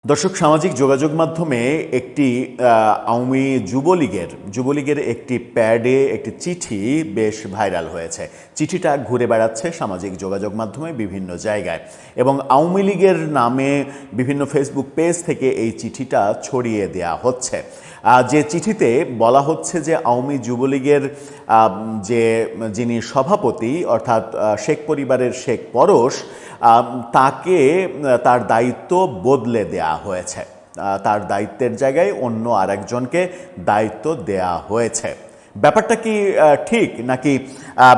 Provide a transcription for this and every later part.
দর্শক, সামাজিক যোগাযোগ মাধ্যমে একটি আওয়ামী যুবলীগের একটি প্যাডে একটি চিঠি বেশ ভাইরাল হয়েছে। চিঠিটা ঘুরে বেড়াচ্ছে সামাজিক যোগাযোগ মাধ্যমে বিভিন্ন জায়গায়, এবং আওয়ামী লীগের নামে বিভিন্ন ফেসবুক পেজ থেকে এই চিঠিটা ছড়িয়ে দেয়া হচ্ছে। যে চিঠিতে বলা হচ্ছে যে আওয়ামী যুবলীগের যিনি সভাপতি অর্থাৎ শেখ পরিবারের শেখ পরশ, তাকে তার দায়িত্ব বদলে দেয়া হয়েছে। তার দায়িত্বের জায়গায় অন্য আরেকজনকে দায়িত্ব দেয়া হয়েছে। ব্যাপারটা কি ঠিক, নাকি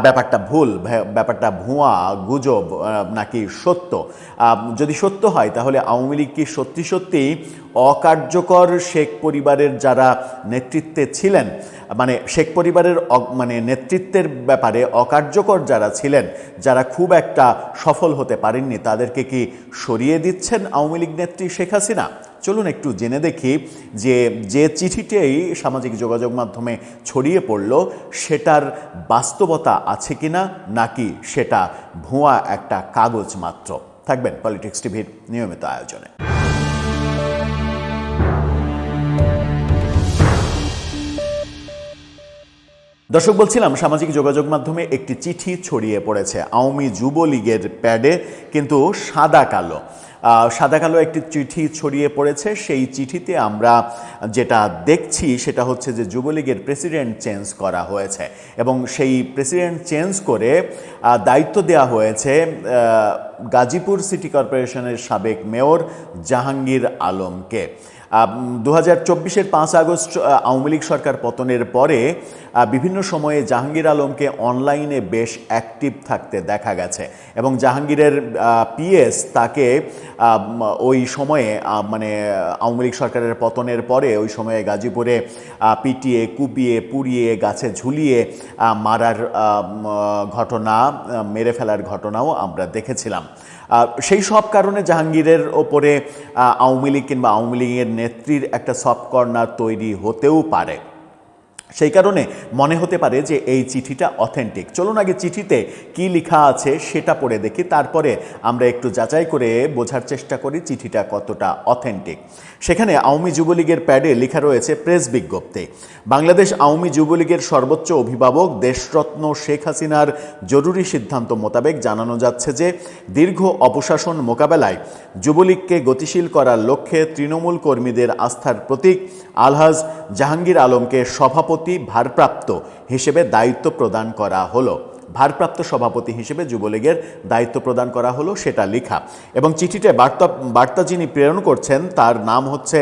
ব্যাপারটা ভুল, ব্যাপারটা ভুয়া গুজব, নাকি সত্য? যদি সত্য হয় তাহলে আওয়ামী লীগ কি সত্যি সত্যি অকার্যকর শেখ পরিবারের যারা নেতৃত্বে ছিলেন, মানে শেখ পরিবারের নেতৃত্বের ব্যাপারে অকার্যকর যারা ছিলেন, যারা খুব একটা সফল হতে পারেননি, তাদেরকে কি সরিয়ে দিচ্ছেন আওয়ামী লীগ নেত্রী শেখ হাসিনা? চলুন একটু জেনে দেখি যে চিঠিটাই সামাজিক যোগাযোগ মাধ্যমে ছড়িয়ে পড়ল সেটার বাস্তবতা আছে কিনা, নাকি সেটা ভুয়া একটা কাগজ মাত্র। থাকবেন পলিটিক্স টিভির নিয়মিত আয়োজনে। দর্শক, বলছিলাম সামাজিক যোগাযোগ মাধ্যমে একটি চিঠি ছড়িয়ে পড়েছে আওয়ামী যুবলীগের প্যাডে, কিন্তু সাদা কালো একটি চিঠি ছড়িয়ে পড়েছে। সেই চিঠিতে আমরা যেটা দেখছি সেটা হচ্ছে যে যুবলীগের প্রেসিডেন্ট চেঞ্জ করা হয়েছে, এবং সেই প্রেসিডেন্ট চেঞ্জ করে দায়িত্ব দেওয়া হয়েছে গাজীপুর সিটি কর্পোরেশনের সাবেক মেয়র জাহাঙ্গীর আলমকে। 2024-এর 5 আগস্ট আওয়ামী লীগ সরকার পতনের পরে বিভিন্ন সময়ে জাহাঙ্গীর আলমকে অনলাইনে বেশ অ্যাক্টিভ থাকতে দেখা গেছে, এবং জাহাঙ্গীরের পিএস তাকে ওই সময়ে আওয়ামী লীগ সরকারের পতনের পরে ওই সময়ে গাজীপুরে পিটিয়ে, কুপিয়ে, পুড়িয়ে, গাছে ঝুলিয়ে মারার ঘটনা, মেরে ফেলার ঘটনাও আমরা দেখেছিলাম। সেই সব কারণে জাহাঙ্গীরের ওপরে আওয়ামী লীগ কিংবা আওয়ামী লীগের নেত্রীর একটা সফট কর্নার তৈরি হতেও পারে। সেই কারণে মনে হতে পারে যে এই চিঠিটা অথেন্টিক। চলুন আগে চিঠিতে কি লেখা আছে সেটা পড়ে দেখি, তারপরে আমরা একটু যাচাই করে বোঝার চেষ্টা করি চিঠিটা কতটা অথেন্টিক। সেখানে আওয়ামী যুবলীগের প্যাডে লেখা রয়েছে প্রেস বিজ্ঞপ্তি: বাংলাদেশ আওয়ামী যুবলীগের সর্বোচ্চ অভিভাবক দেশরত্ন শেখ হাসিনার জরুরি সিদ্ধান্ত মোতাবেক জানানো যাচ্ছে যে দীর্ঘ অপশাসন মোকাবেলায় যুবলীগকে গতিশীল করার লক্ষ্যে তৃণমূল কর্মীদের আস্থার প্রতীক আলহাজ জাহাঙ্গীর আলমকে সভাপতি ভারপ্রাপ্ত হিসেবে দায়িত্ব প্রদান করা হলো। ভারপ্রাপ্ত সভাপতি হিসেবে যুবলীগের দায়িত্ব প্রদান করা হলো, সেটা লেখা। এবং চিঠিতে বার্তা যিনি প্রেরণ করছেন তার নাম হচ্ছে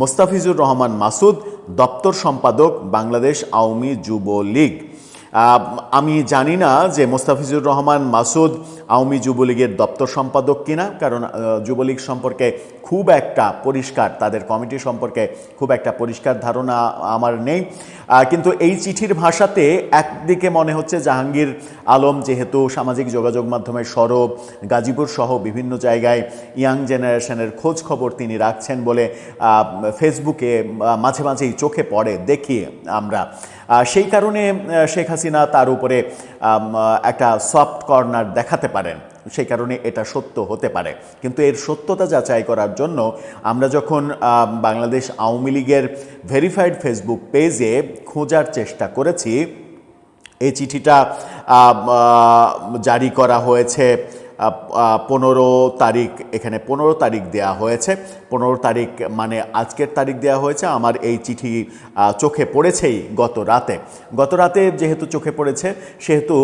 মোস্তাফিজুর রহমান মাসুদ, দপ্তর সম্পাদক, বাংলাদেশ আওয়ামী যুবলীগ। আমি জানি না যে মোস্তাফিজুর রহমান মাসুদ আওয়ামী যুবলীগের দপ্তর সম্পাদক কিনা, কারণ যুবলীগ সম্পর্কে খুব একটা পরিষ্কার, তাদের কমিটি সম্পর্কে খুব একটা পরিষ্কার ধারণা আমার নেই। কিন্তু এই চিঠির ভাষাতে একদিকে মনে হচ্ছে জাহাঙ্গীর আলম যেহেতু সামাজিক যোগাযোগ মাধ্যমে সরব, গাজীপুর সহ বিভিন্ন জায়গায় ইয়াং জেনারেশনের খোঁজ খবর তিনি রাখছেন বলে ফেসবুকে মাঝে মাঝেই চোখে পড়ে, দেখি আমরা। সেই কারণে শেখ হাসিনা তার উপরে একটা সফট কর্নার দেখাতে পারেন, সেই কারণে এটা সত্য হতে পারে। কিন্তু এর সত্যতা যাচাই করার জন্য আমরা যখন বাংলাদেশ আওয়ামী লীগের ভেরিফাইড ফেসবুক পেজে খোঁজার চেষ্টা করেছি, এই চিঠিটা জারি করা হয়েছে 15 তারিখ, এখানে 15 তারিখ দেয়া হয়েছে। 15 তারিখ মানে আজকের তারিখ দেয়া হয়েছে। আমার এই চিঠি চোখে পড়েছেই গত রাতে যেহেতু চোখে পড়েছে, সেহেতু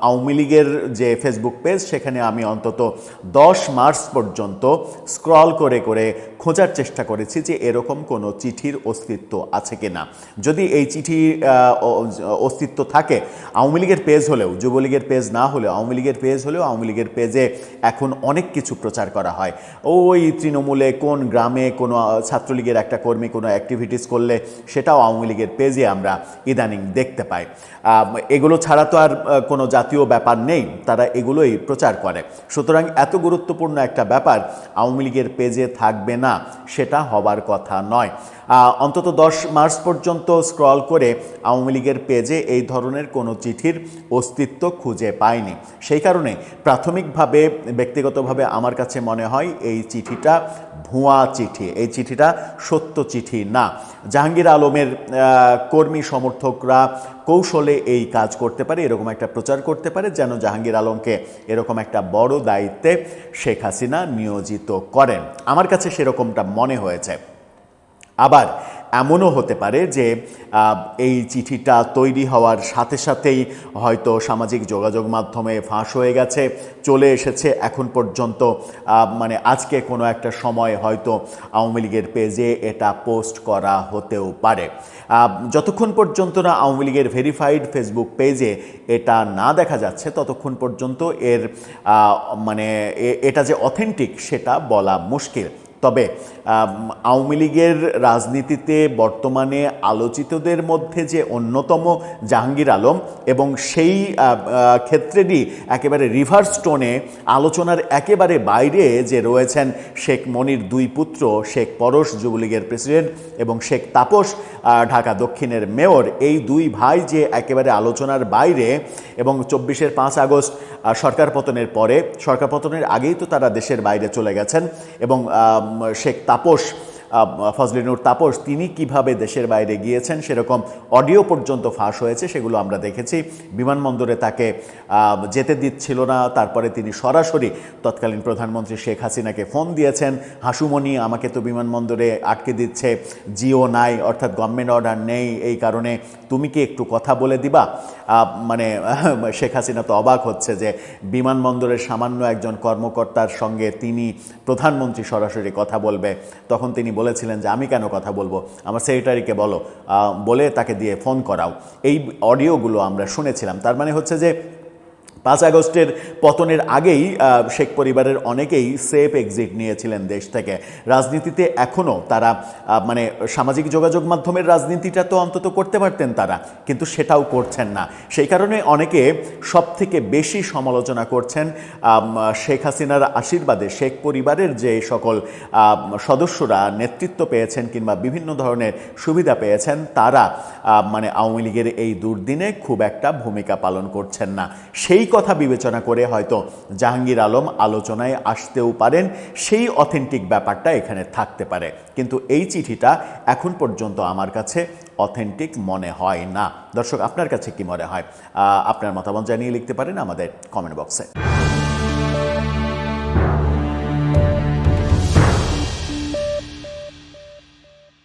আওয়ামী লীগের যে ফেসবুক পেজ সেখানে আমি অন্তত 10 মার্চ পর্যন্ত স্ক্রল করে করে খোঁজার চেষ্টা করেছি যে এরকম কোনো চিঠির অস্তিত্ব আছে কিনা। যদি এই চিঠি অস্তিত্ব থাকে, আওয়ামী লীগের পেজ হলেও, যুবলীগের পেজ না হলেও আওয়ামী লীগের পেজ হলেও, আওয়ামী লীগের পেজে এখন অনেক কিছু প্রচার করা হয়। ওই তৃণমূলে কোন গ্রামে কোনো ছাত্রলীগের একটা কর্মী কোনো অ্যাক্টিভিটিস করলে সেটাও আওয়ামী লীগের পেজে আমরা ইদানিং দেখতে পাই। এগুলো ছাড়া তো আর কোনো জাতীয় ব্যাপার নেই, তারা এগুলোই প্রচার করে। সুতরাং এত গুরুত্বপূর্ণ একটা ব্যাপার আওয়ামী লীগের পেজে থাকবে না, সেটা হবার কথা নয়। অন্তত 10 মার্চ পর্যন্ত স্ক্রল করে আওয়ামী লীগের পেজে এই ধরনের কোনো চিঠির অস্তিত্ব খুঁজে পাইনি। সেই কারণে প্রাথমিকভাবে ব্যক্তিগতভাবে আমার কাছে মনে হয় এই চিঠিটা ভুয়া চিঠি, এই চিঠিটা সত্য চিঠি না। জাহাঙ্গীর আলমের কর্মী সমর্থকরা কৌশলে এই কাজ করতে পারে, এরকম একটা প্রচার করতে পারে যেন জাহাঙ্গীর আলমকে এরকম একটা বড় দায়িত্বে শেখ হাসিনা নিয়োজিত করেন। আমার কাছে সেরকমটা মনে হয়েছে। আবার এমনও হতে পারে যে এই চিঠিটা তৈরি হওয়ার সাথে সাথেই হয়তো সামাজিক যোগাযোগ মাধ্যমে ফাঁস হয়ে গেছে, চলে এসেছে এখন পর্যন্ত, মানে আজকে কোনো একটা সময় হয়তো আওয়ামী লীগের পেজে এটা পোস্ট করা হতেও পারে। যতক্ষণ পর্যন্ত না আওয়ামী লীগের ভেরিফাইড ফেসবুক পেজে এটা না দেখা যাচ্ছে ততক্ষণ পর্যন্ত এর মানে এটা যে অথেন্টিক সেটা বলা মুশকিল। তবে আওয়ামী লীগের রাজনীতিতে বর্তমানে আলোচিতদের মধ্যে যে অন্যতম জাহাঙ্গীর আলম, এবং সেই ক্ষেত্রেরই একেবারে রিভার্স টোনে আলোচনার একেবারে বাইরে যে রয়েছেন শেখ মনির দুই পুত্র, শেখ পরশ যুবলীগের প্রেসিডেন্ট এবং শেখ তাপস ঢাকা দক্ষিণের মেয়র, এই দুই ভাই যে একেবারে আলোচনার বাইরে, এবং 24-এর 5 আগস্ট সরকার পতনের পরে, সরকার পতনের আগেই তো তারা দেশের বাইরে চলে গেছেন, এবং শেখ তাপস, ফজলে নূর তাপস, তিনি কিভাবে দেশের বাইরে গিয়েছেন সেরকম অডিও পর্যন্ত ফাঁস হয়েছে, সেগুলো আমরা দেখেছি। বিমানবন্দরে তাকে যেতে দিচ্ছিল না, তারপরে তিনি সরাসরি তৎকালীন প্রধানমন্ত্রী শেখ হাসিনাকে ফোন দিয়েছেন, হাসুমনি আমাকে তো বিমানবন্দরে আটকে দিচ্ছে, জিও নাই অর্থাৎ গভর্নমেন্ট অর্ডার নেই, এই কারণে তুমি কি একটু কথা বলে দিবা। মানে শেখ হাসিনা তো অবাক হচ্ছে যে বিমানবন্দরের সামান্য একজন কর্মকর্তার সঙ্গে তিনি প্রধানমন্ত্রী সরাসরি কথা বলবে। তখন তিনি বলেছিলেন যে আমি কেন কথা বলবো, আমার সেক্রেটারিকে বলো, বলে তাকে দিয়ে ফোন করাও। এই অডিওগুলো আমরা শুনেছিলাম। তার মানে হচ্ছে যে 5 আগস্টের পতনের আগেই শেখ পরিবারের অনেকেই সেফ এক্সিট নিয়েছিলেন দেশ থেকে। রাজনীতিতে এখনও তারা মানে সামাজিক যোগাযোগ মাধ্যমের রাজনীতিটা তো অন্তত করতে পারতেন তারা, কিন্তু সেটাও করছেন না। সেই কারণে অনেকে সবথেকে বেশি সমালোচনা করছেন শেখ হাসিনার আশীর্বাদে শেখ পরিবারের যে সকল সদস্যরা নেতৃত্ব পেয়েছেন কিংবা বিভিন্ন ধরনের সুবিধা পেয়েছেন, তারা মানে আওয়ামী লীগের এই দুর্দিনে খুব একটা ভূমিকা পালন করছেন না। সেই কথা বিবেচনা করে হয়তো জাহাঙ্গীর আলম আলোচনায় আসতেও পারেন, সেই অথেন্টিক ব্যাপারটা এখানে থাকতে পারে। কিন্তু এই চিঠিটা এখন পর্যন্ত আমার কাছে অথেন্টিক মনে হয় না। দর্শক, আপনার কাছে কি মনে হয়? আপনার মতামত জানিয়ে লিখতে পারেন আমাদের কমেন্ট বক্সে।